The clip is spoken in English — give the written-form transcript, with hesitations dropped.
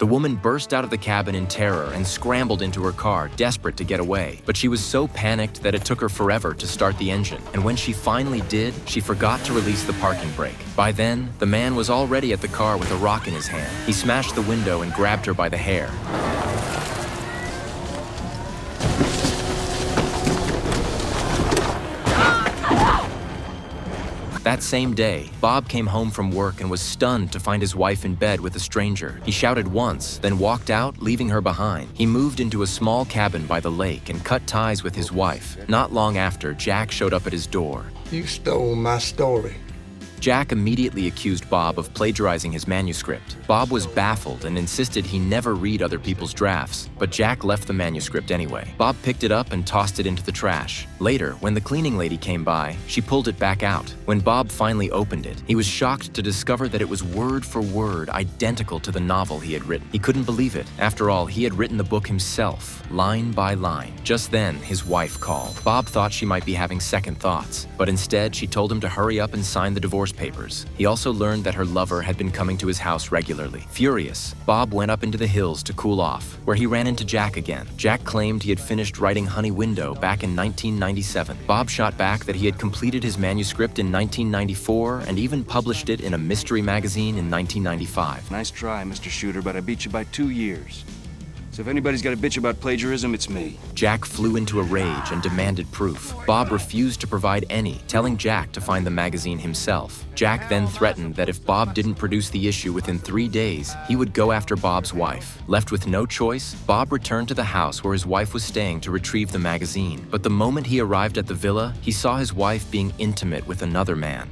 The woman burst out of the cabin in terror and scrambled into her car, desperate to get away. But she was so panicked that it took her forever to start the engine. And when she finally did, she forgot to release the parking brake. By then, the man was already at the car with a rock in his hand. He smashed the window and grabbed her by the hair. That same day, Bob came home from work and was stunned to find his wife in bed with a stranger. He shouted once, then walked out, leaving her behind. He moved into a small cabin by the lake and cut ties with his wife. Not long after, Jack showed up at his door. You stole my story. Jack immediately accused Bob of plagiarizing his manuscript. Bob was baffled and insisted he never read other people's drafts, but Jack left the manuscript anyway. Bob picked it up and tossed it into the trash. Later, when the cleaning lady came by, she pulled it back out. When Bob finally opened it, he was shocked to discover that it was word for word identical to the novel he had written. He couldn't believe it. After all, he had written the book himself, line by line. Just then, his wife called. Bob thought she might be having second thoughts, but instead she told him to hurry up and sign the divorce papers. He also learned that her lover had been coming to his house regularly. Furious, Bob went up into the hills to cool off, where he ran into Jack again. Jack claimed he had finished writing Honey Window back in 1997. Bob shot back that he had completed his manuscript in 1994 and even published it in a mystery magazine in 1995. Nice try, Mr. Shooter, but I beat you by 2 years. So if anybody's got a bitch about plagiarism, it's me. Jack flew into a rage and demanded proof. Bob refused to provide any, telling Jack to find the magazine himself. Jack then threatened that if Bob didn't produce the issue within 3 days, he would go after Bob's wife. Left with no choice, Bob returned to the house where his wife was staying to retrieve the magazine. But the moment he arrived at the villa, he saw his wife being intimate with another man.